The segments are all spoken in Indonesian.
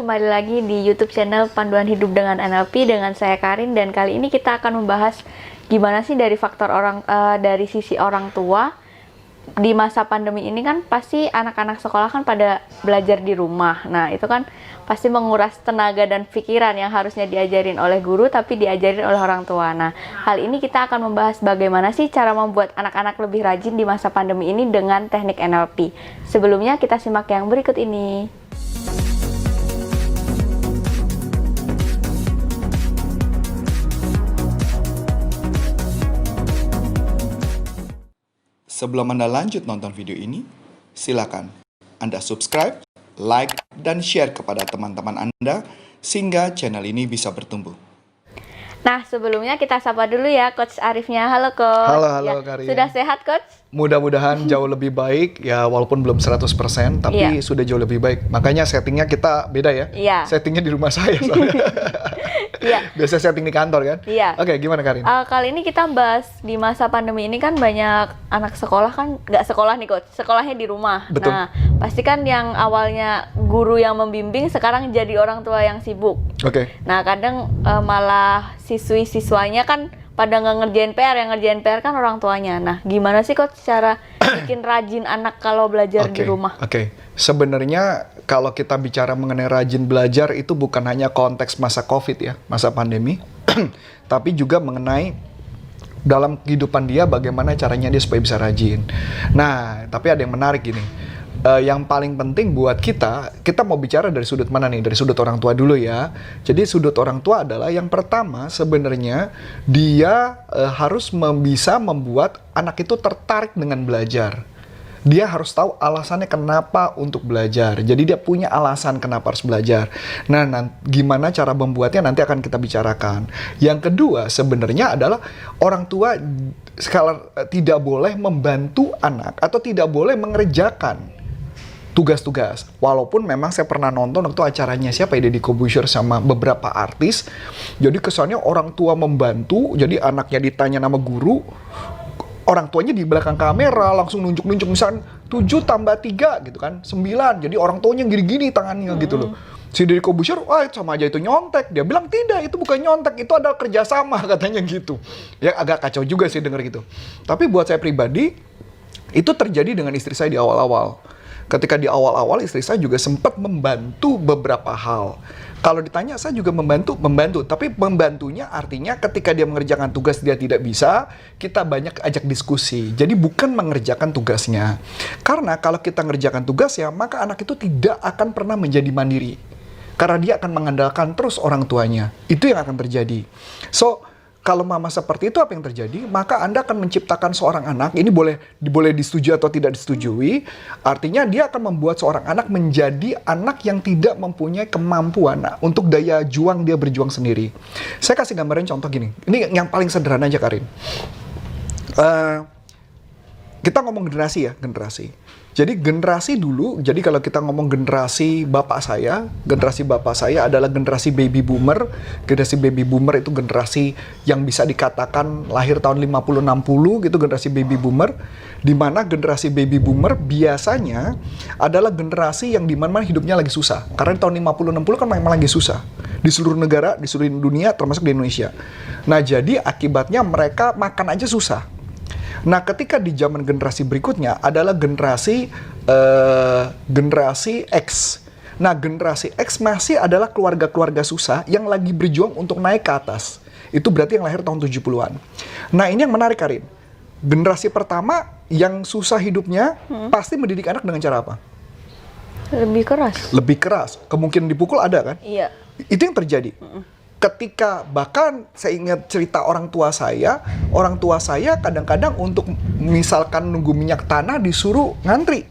kembali lagi di YouTube channel Panduan Hidup dengan NLP dengan saya Karin, dan kali ini kita akan membahas gimana sih dari dari sisi orang tua di masa pandemi ini. Kan pasti anak-anak sekolah kan pada belajar di rumah. Nah, itu kan pasti menguras tenaga dan pikiran yang harusnya diajarin oleh guru tapi diajarin oleh orang tua. Nah, hal ini kita akan membahas bagaimana sih cara membuat anak-anak lebih rajin di masa pandemi ini dengan teknik NLP. Sebelumnya kita simak yang berikut ini. Sebelum Anda lanjut nonton video ini, silakan Anda subscribe, like, dan share kepada teman-teman Anda sehingga channel ini bisa bertumbuh. Nah, sebelumnya kita sapa dulu ya Coach Arifnya. Halo Coach. Halo Ya, Karin. sudah sehat Coach? Mudah-mudahan jauh lebih baik, ya walaupun belum 100%, tapi sudah jauh lebih baik. Makanya settingnya kita beda ya. Iya. Settingnya di rumah saya soalnya. Iya. Biasa setting di kantor kan? Iya. Oke, gimana Karin? Kali ini kita bahas di masa pandemi ini kan banyak anak sekolah kan nggak sekolah nih Coach, sekolahnya di rumah. Betul. Nah, pasti kan yang awalnya guru yang membimbing sekarang jadi orang tua yang sibuk. Oke. Nah, kadang malah siswi-siswanya kan pada nggak ngerjain PR, yang ngerjain PR kan orang tuanya. Nah, gimana sih Coach cara bikin rajin anak kalau belajar di rumah? Oke. Sebenarnya kalau kita bicara mengenai rajin belajar itu bukan hanya konteks masa COVID ya, masa pandemi, tapi juga mengenai dalam kehidupan dia bagaimana caranya dia supaya bisa rajin. Nah, tapi ada yang menarik gini. Yang paling penting buat kita mau bicara dari sudut mana nih? Dari sudut orang tua dulu ya. Jadi sudut orang tua adalah yang pertama sebenarnya dia harus bisa membuat anak itu tertarik dengan belajar. Dia harus tahu alasannya kenapa untuk belajar. Jadi dia punya alasan kenapa harus belajar. Nah, gimana cara membuatnya nanti akan kita bicarakan. Yang kedua sebenarnya adalah orang tua tidak boleh membantu anak atau tidak boleh mengerjakan tugas-tugas. Walaupun memang saya pernah nonton waktu acaranya siapa ya, Deddy Corbuzier sama beberapa artis. Jadi kesannya orang tua membantu, jadi anaknya ditanya nama guru, orang tuanya di belakang kamera langsung nunjuk-nunjuk misalnya 7 tambah 3 gitu kan, 9. Jadi orang tuanya gini-gini tangannya gitu loh. Si Deddy Corbuzier, wah sama aja itu nyontek. Dia bilang tidak, itu bukan nyontek, itu adalah kerjasama katanya gitu. Ya agak kacau juga sih denger gitu. Tapi buat saya pribadi, itu terjadi dengan istri saya di awal-awal. Ketika di awal-awal istri saya juga sempat membantu beberapa hal. Kalau ditanya saya juga membantu. Tapi membantunya artinya ketika dia mengerjakan tugas dia tidak bisa, kita banyak ajak diskusi. Jadi bukan mengerjakan tugasnya. Karena kalau kita mengerjakan tugasnya, maka anak itu tidak akan pernah menjadi mandiri. Karena dia akan mengandalkan terus orang tuanya. Itu yang akan terjadi. So, kalau mama seperti itu apa yang terjadi? Maka Anda akan menciptakan seorang anak, ini boleh disetujui atau tidak disetujui, artinya dia akan membuat seorang anak menjadi anak yang tidak mempunyai kemampuan untuk daya juang dia berjuang sendiri. Saya kasih gambaran contoh gini, ini yang paling sederhana aja Karin. Kita ngomong generasi ya, generasi. Jadi generasi dulu, jadi kalau kita ngomong generasi bapak saya adalah generasi baby boomer. Generasi baby boomer itu generasi yang bisa dikatakan lahir tahun 50-60 gitu, generasi baby boomer. Di mana generasi baby boomer biasanya adalah generasi yang dimana hidupnya lagi susah. Karena tahun 50-60 kan memang lagi susah. Di seluruh negara, di seluruh dunia, termasuk di Indonesia. Nah jadi akibatnya mereka makan aja susah. Nah, ketika di zaman generasi berikutnya adalah generasi X. Nah, generasi X masih adalah keluarga-keluarga susah yang lagi berjuang untuk naik ke atas. Itu berarti yang lahir tahun 70-an. Nah, ini yang menarik, Karin. Generasi pertama yang susah hidupnya pasti mendidik anak dengan cara apa? Lebih keras. Lebih keras. Kemungkinan dipukul ada kan? Iya. Itu yang terjadi. Ketika bahkan saya ingat cerita orang tua saya kadang-kadang untuk misalkan nunggu minyak tanah disuruh ngantri.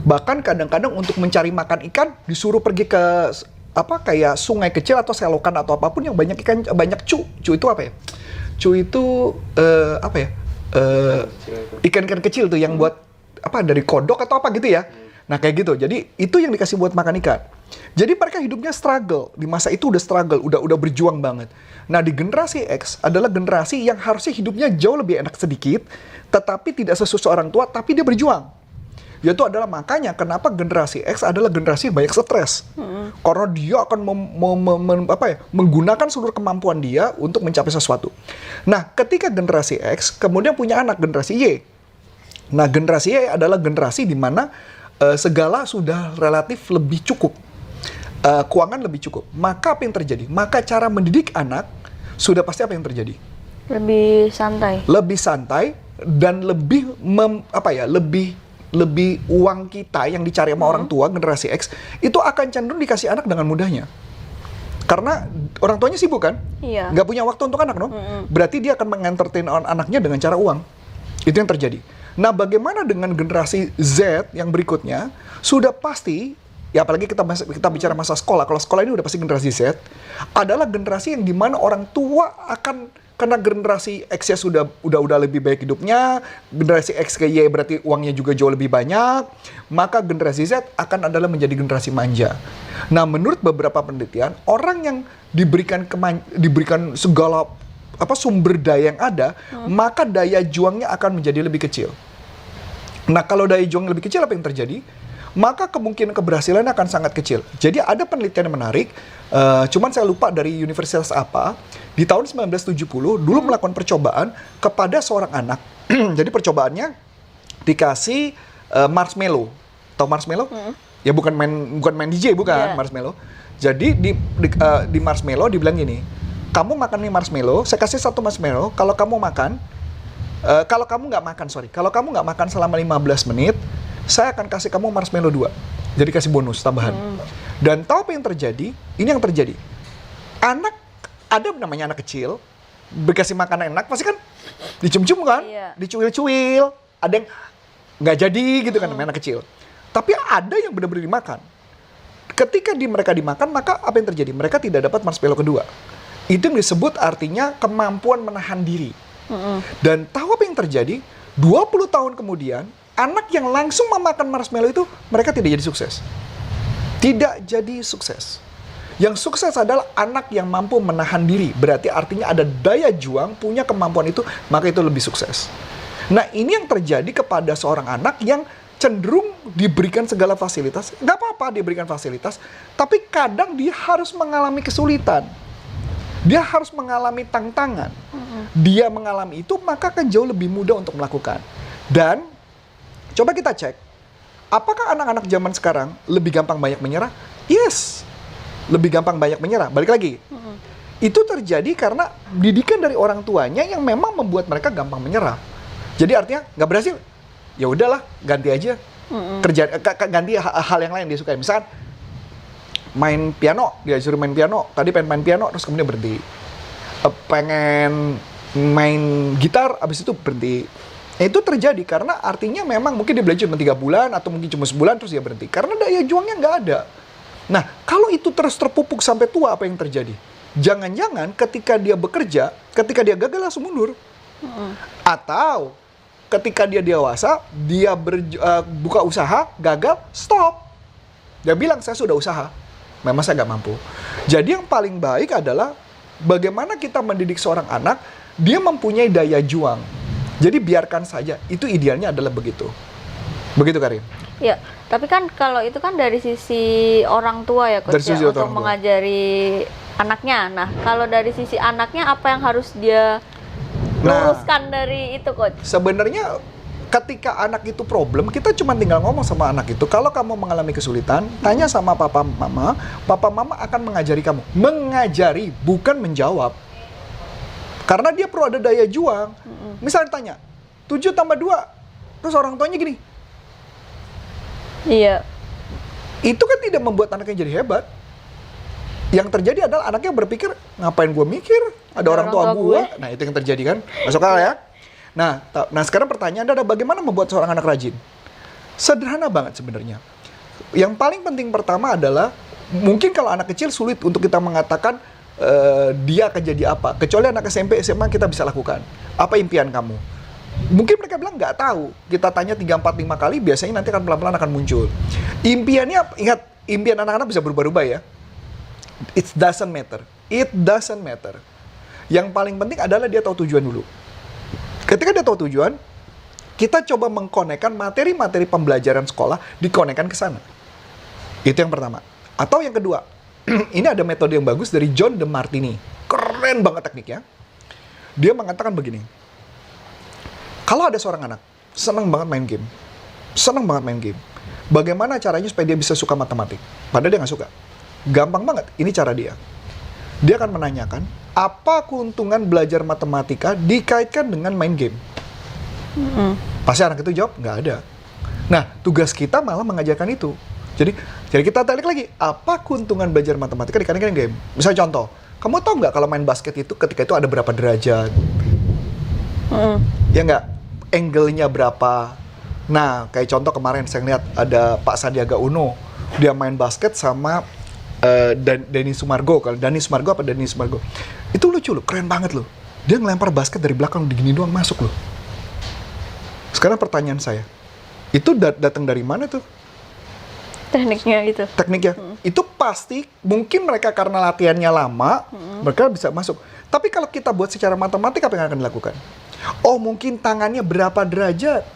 Bahkan kadang-kadang untuk mencari makan ikan disuruh pergi ke kayak sungai kecil atau selokan atau apapun yang banyak ikan, banyak cu itu apa ya? Cu itu ikan-ikan kecil tuh yang buat dari kodok atau apa gitu ya. Nah kayak gitu. Jadi itu yang dikasih buat makan ikan. Jadi mereka hidupnya struggle. Di masa itu udah struggle, udah berjuang banget. Nah di generasi X adalah generasi yang harusnya hidupnya jauh lebih enak sedikit, tetapi tidak sesuai orang tua, tapi dia berjuang. Yaitu adalah makanya kenapa generasi X adalah generasi yang banyak stres. Karena dia akan menggunakan seluruh kemampuan dia untuk mencapai sesuatu. Nah, ketika generasi X kemudian punya anak generasi Y. Nah, generasi Y adalah generasi di mana segala sudah relatif lebih cukup. Keuangan lebih cukup. Maka apa yang terjadi? Maka cara mendidik anak sudah pasti apa yang terjadi? Lebih santai. Lebih santai dan lebih lebih uang kita yang dicari sama orang tua generasi X itu akan cenderung dikasih anak dengan mudahnya. Karena orang tuanya sibuk kan? Iya. Nggak punya waktu untuk anak, no? Berarti dia akan mengentertain anaknya dengan cara uang. Itu yang terjadi. Nah, bagaimana dengan generasi Z yang berikutnya? Sudah pasti, ya apalagi kita bicara masa sekolah. Kalau sekolah ini udah pasti generasi Z, adalah generasi yang dimana orang tua akan, karena generasi X ya udah lebih baik hidupnya, generasi X ke Y berarti uangnya juga jauh lebih banyak, maka generasi Z akan adalah menjadi generasi manja. Nah, menurut beberapa penelitian, orang yang diberikan segala sumber daya yang ada, maka daya juangnya akan menjadi lebih kecil. Nah, kalau daya juang lebih kecil, apa yang terjadi? Maka kemungkinan keberhasilannya akan sangat kecil. Jadi ada penelitian yang menarik, cuman saya lupa dari universitas apa, di tahun 1970 dulu melakukan percobaan kepada seorang anak. Jadi percobaannya dikasih marshmallow. Tahu marshmallow? Ya bukan main DJ, bukan. Yeah. Marshmallow. Jadi di marshmallow dibilang gini, kamu makan nih marshmallow, saya kasih satu marshmallow, kalau kamu nggak makan selama 15 menit, saya akan kasih kamu marshmallow 2. Jadi kasih bonus tambahan. Dan tahu apa yang terjadi? Ini yang terjadi. Ada namanya anak kecil, dikasih makanan enak, pasti kan dicium-cium kan? Iya. Dicuil-cuil. Ada yang nggak jadi gitu kan, namanya anak kecil. Tapi ada yang benar-benar dimakan. Ketika mereka dimakan, maka apa yang terjadi? Mereka tidak dapat marshmallow kedua. Itu yang disebut artinya kemampuan menahan diri. Dan tahu apa yang terjadi? 20 tahun kemudian, anak yang langsung memakan marshmallow itu, mereka tidak jadi sukses. Tidak jadi sukses. Yang sukses adalah anak yang mampu menahan diri. Berarti artinya ada daya juang, punya kemampuan itu, maka itu lebih sukses. Nah, ini yang terjadi kepada seorang anak yang cenderung diberikan segala fasilitas. Nggak apa-apa diberikan fasilitas, tapi kadang dia harus mengalami kesulitan. Dia harus mengalami tantangan. Dia mengalami itu, maka akan jauh lebih mudah untuk melakukan. Dan coba kita cek, apakah anak-anak zaman sekarang lebih gampang banyak menyerah? Yes, lebih gampang banyak menyerah. Balik lagi, itu terjadi karena didikan dari orang tuanya yang memang membuat mereka gampang menyerah. Jadi artinya nggak berhasil, ya udahlah, ganti aja. Ganti hal yang lain dia sukai. Misalkan main piano, dia suruh main piano. Tadi pengen main piano, terus kemudian berhenti. Pengen main gitar, abis itu berhenti. Itu terjadi karena artinya memang mungkin dia belajar cuma 3 bulan atau mungkin cuma sebulan terus dia berhenti. Karena daya juangnya nggak ada. Nah, kalau itu terus terpupuk sampai tua, apa yang terjadi? Jangan-jangan ketika dia bekerja, ketika dia gagal langsung mundur. Atau ketika dia dewasa, dia buka usaha, gagal, stop. Dia bilang, saya sudah usaha. Memang saya nggak mampu. Jadi yang paling baik adalah bagaimana kita mendidik seorang anak, dia mempunyai daya juang. Jadi biarkan saja, itu idealnya adalah begitu. Begitu, Karin? Ya, tapi kan kalau itu kan dari sisi orang tua ya, Coach, ya, untuk mengajari anaknya. Nah, kalau dari sisi anaknya, apa yang harus dia luruskan dari itu, Coach? Sebenarnya ketika anak itu problem, kita cuma tinggal ngomong sama anak itu, kalau kamu mengalami kesulitan, tanya sama papa mama akan mengajari kamu. Mengajari, bukan menjawab. Karena dia perlu ada daya juang. Misalnya tanya, 7 tambah 2, terus orang tuanya gini. Iya. Itu kan tidak membuat anaknya jadi hebat. Yang terjadi adalah anaknya berpikir, ngapain gue mikir? Ada orang tua gue. Nah, itu yang terjadi kan. Masuk akal ya? Nah, sekarang pertanyaan adalah bagaimana membuat seorang anak rajin? Sederhana banget sebenarnya. Yang paling penting pertama adalah, mungkin kalau anak kecil sulit untuk kita mengatakan dia akan jadi apa. Kecuali anak SMP, SMA kita bisa lakukan. Apa impian kamu? Mungkin mereka bilang nggak tahu. Kita tanya 3, 4, 5 kali, biasanya nanti akan pelan-pelan akan muncul. Impiannya, ingat, impian anak-anak bisa berubah-ubah ya. It doesn't matter. It doesn't matter. Yang paling penting adalah dia tahu tujuan dulu. Ketika dia tahu tujuan, Kita coba mengkonekkan materi-materi pembelajaran sekolah, dikonekkan ke sana. Itu yang pertama. Atau yang kedua, ini ada metode yang bagus dari John DeMartini. Keren banget tekniknya. Dia mengatakan begini. Kalau ada seorang anak, senang banget main game. Senang banget main game. Bagaimana caranya supaya dia bisa suka matematik? Padahal dia nggak suka. Gampang banget, ini cara dia. Dia akan menanyakan, apa keuntungan belajar matematika dikaitkan dengan main game? Pasti anak itu jawab, nggak ada. Nah, tugas kita malah mengajarkan itu. Jadi kita tarik lagi, apa keuntungan belajar matematika dikaitkan dengan game? Misalnya contoh, kamu tahu nggak kalau main basket itu ketika itu ada berapa derajat? Ya nggak? Angle-nya berapa? Nah, kayak contoh kemarin saya lihat ada Pak Sandiaga Uno, dia main basket sama Denny Sumargo. Kalau Denny Sumargo apa Denny Sumargo? Itu lucu loh, keren banget loh. Dia ngelempar basket dari belakang digini doang masuk loh. Sekarang pertanyaan saya, itu datang dari mana tuh? Tekniknya itu. Tekniknya. Itu pasti mungkin mereka karena latihannya lama, mereka bisa masuk. Tapi kalau kita buat secara matematik, apa yang akan dilakukan? Oh, mungkin tangannya berapa derajat?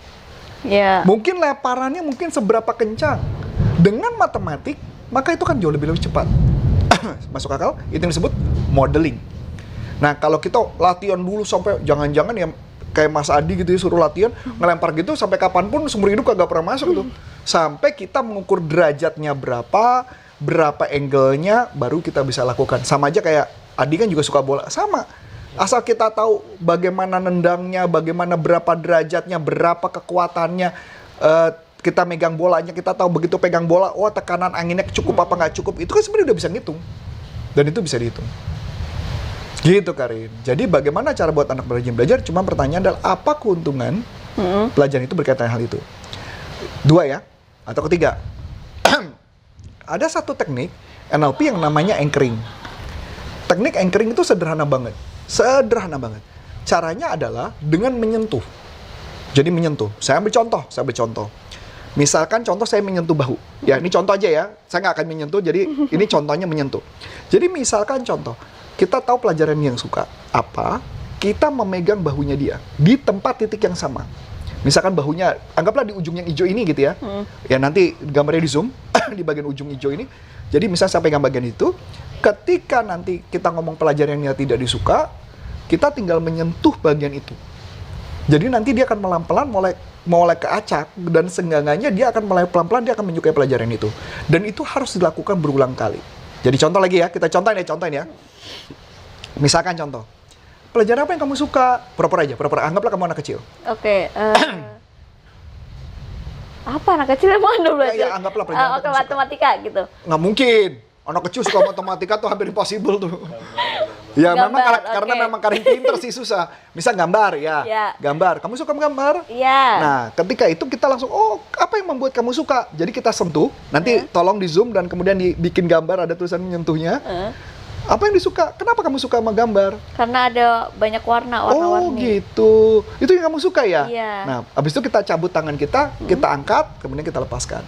Ya. Mungkin lemparannya mungkin seberapa kencang. Dengan matematik, maka itu kan jauh lebih cepat. Masuk akal? Itu yang disebut modeling. Nah, kalau kita latihan dulu sampai jangan-jangan ya kayak Mas Adi gitu ya, suruh latihan, ngelempar gitu sampai kapanpun seumur hidup kagak pernah masuk tuh. Sampai kita mengukur derajatnya berapa angle-nya, baru kita bisa lakukan. Sama aja kayak Adi kan juga suka bola, sama. Asal kita tahu bagaimana nendangnya, bagaimana berapa derajatnya, berapa kekuatannya, kita megang bolanya, kita tahu begitu pegang bola, oh tekanan anginnya cukup apa nggak cukup, itu kan sebenarnya udah bisa ngitung. Dan itu bisa dihitung. Gitu Karin. Jadi bagaimana cara buat anak belajar? Cuma pertanyaan adalah apa keuntungan pelajaran itu berkaitan dengan hal itu. 2 ya, atau ketiga. Ada satu teknik NLP yang namanya anchoring. Teknik anchoring itu sederhana banget. Sederhana banget. Caranya adalah dengan menyentuh. Jadi menyentuh. Saya ambil contoh. Misalkan contoh saya menyentuh bahu. Ya, ini contoh aja ya. Saya nggak akan menyentuh, jadi ini contohnya menyentuh. Jadi misalkan contoh, kita tahu pelajaran yang suka apa, kita memegang bahunya dia di tempat titik yang sama. Misalkan bahunya, anggaplah di ujung yang hijau ini gitu ya. Ya nanti gambarnya di zoom, di bagian ujung hijau ini. Jadi misalnya saya pegang bagian itu, ketika nanti kita ngomong pelajaran yang tidak disuka, kita tinggal menyentuh bagian itu. Jadi nanti dia akan pelan-pelan mulai ke acak, dan seenggaknya dia akan mulai pelan-pelan dia akan menyukai pelajaran itu. Dan itu harus dilakukan berulang kali. Jadi contoh lagi ya, kita contohin ya. Misalkan contoh, pelajaran apa yang kamu suka? Pura-pura anggaplah kamu anak kecil. Oke. Apa anak kecil yang mana belajar? Ya, anggaplah pelajaran apa matematika gitu. Nggak mungkin. Anak kecil suka matematika tuh hampir impossible tuh. Ya Gambar, memang karena memang Karin pinter sih susah. Misal gambar ya. Gambar. Kamu suka menggambar? Iya. Nah, ketika itu kita langsung, oh apa yang membuat kamu suka? Jadi kita sentuh, nanti tolong di zoom dan kemudian dibikin gambar, ada tulisan menyentuhnya. Apa yang disuka? Kenapa kamu suka menggambar? Karena ada banyak warna-warni. Oh gitu. Itu yang kamu suka ya? Iya. Nah, habis itu kita cabut tangan kita angkat, kemudian kita lepaskan.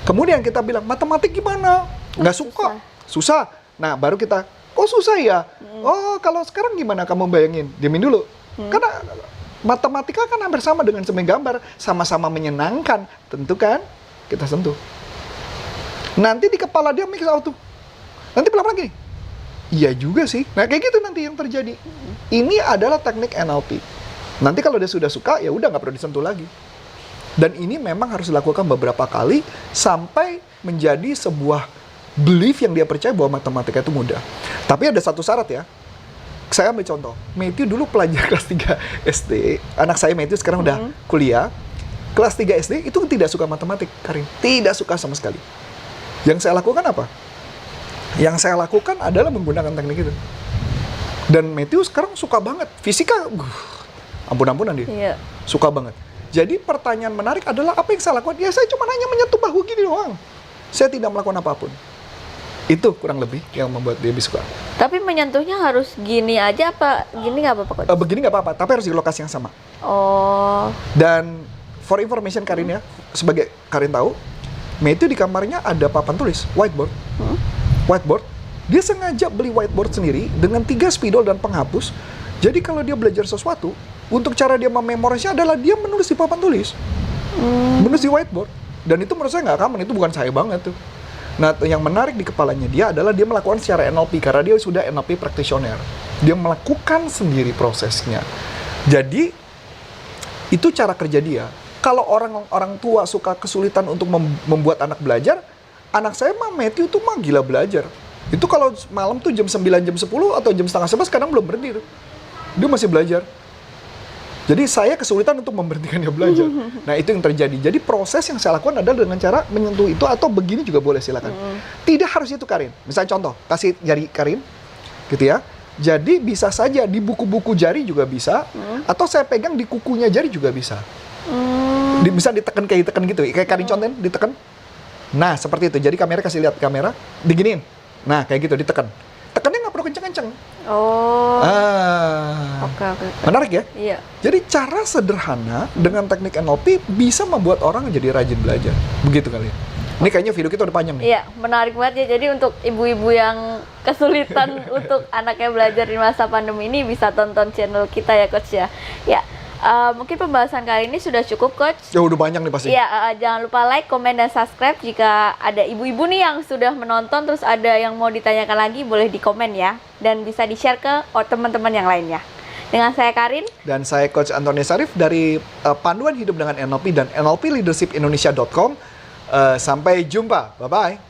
Kemudian kita bilang, matematik gimana? Nggak suka. Susah. Nah, baru kita, oh susah ya? Oh, kalau sekarang gimana kamu bayangin? Diamin dulu. Karena matematika kan hampir sama dengan seni gambar. Sama-sama menyenangkan. Tentu kan? Kita sentuh. Nanti di kepala dia mix auto. Nanti pelan-pelan gini. Iya juga sih. Nah, kayak gitu nanti yang terjadi. Ini adalah teknik NLP. Nanti kalau dia sudah suka, ya udah nggak perlu disentuh lagi. Dan ini memang harus dilakukan beberapa kali sampai menjadi sebuah belief yang dia percaya bahwa matematika itu mudah. Tapi ada satu syarat ya. Saya ambil contoh. Matthew dulu pelajar kelas 3 SD. Anak saya Matthew sekarang udah kuliah. Kelas 3 SD itu tidak suka matematik, Karin. Tidak suka sama sekali. Yang saya lakukan apa? Yang saya lakukan adalah menggunakan teknik itu. Dan Matthew sekarang suka banget. Fisika, ampun-ampunan dia. Iya. Suka banget. Jadi pertanyaan menarik adalah apa yang saya lakukan? Ya saya cuma hanya menyentuh bahu gini doang. Saya tidak melakukan apapun. Itu kurang lebih yang membuat dia bisa suka. Tapi menyentuhnya harus gini aja apa? Gini nggak apa-apa kok? Begini nggak apa-apa, tapi harus di lokasi yang sama. Oh. Dan for information Karin ya, sebagai Karin tahu, Matthew di kamarnya ada papan tulis, whiteboard. Whiteboard, dia sengaja beli whiteboard sendiri dengan 3 spidol dan penghapus. Jadi kalau dia belajar sesuatu, untuk cara dia memorisnya adalah dia menulis di papan tulis. Menulis di whiteboard. Dan itu menurut saya nggak common, itu bukan saya banget tuh. Nah, yang menarik di kepalanya dia adalah dia melakukan secara NLP, karena dia sudah NLP practitioner. Dia melakukan sendiri prosesnya. Jadi, itu cara kerja dia. Kalau orang tua suka kesulitan untuk membuat anak belajar, anak saya mah Matthew tuh mah gila belajar. Itu kalau malam tuh jam 9, jam 10 atau jam setengah 11 kadang belum berhenti tuh. Dia masih belajar. Jadi saya kesulitan untuk memberhentikan dia belajar. Nah, itu yang terjadi. Jadi proses yang saya lakukan adalah dengan cara menyentuh itu, atau begini juga boleh, silakan. Tidak harus itu, Karin. Misalnya contoh, kasih jari Karin, gitu ya. Jadi bisa saja di buku-buku jari juga bisa, atau saya pegang di kukunya jari juga bisa. Bisa ditekan kayak ditekan gitu, kayak Karin contohin, ditekan. Nah, seperti itu. Jadi kamera kasih lihat kamera, diginiin. Nah, kayak gitu, ditekan. Tekannya nggak perlu kenceng-kenceng. Oh. Oke. Menarik ya? Iya. Jadi cara sederhana dengan teknik NLP bisa membuat orang jadi rajin belajar. Begitu kali ya. Ini kayaknya video kita udah panjang nih. Iya, menarik banget ya. Jadi untuk ibu-ibu yang kesulitan untuk anaknya belajar di masa pandemi ini bisa tonton channel kita ya, Coach ya. Ya. Mungkin pembahasan kali ini sudah cukup, Coach. Ya udah banyak nih pasti. Iya, jangan lupa like, komen, dan subscribe. Jika ada ibu-ibu nih yang sudah menonton terus ada yang mau ditanyakan lagi, boleh di komen ya. Dan bisa di-share ke teman-teman yang lainnya. Dengan saya Karin. Dan saya Coach Antoni Sarif dari Panduan Hidup dengan NLP dan NLPleadershipindonesia.com. Sampai jumpa. Bye-bye.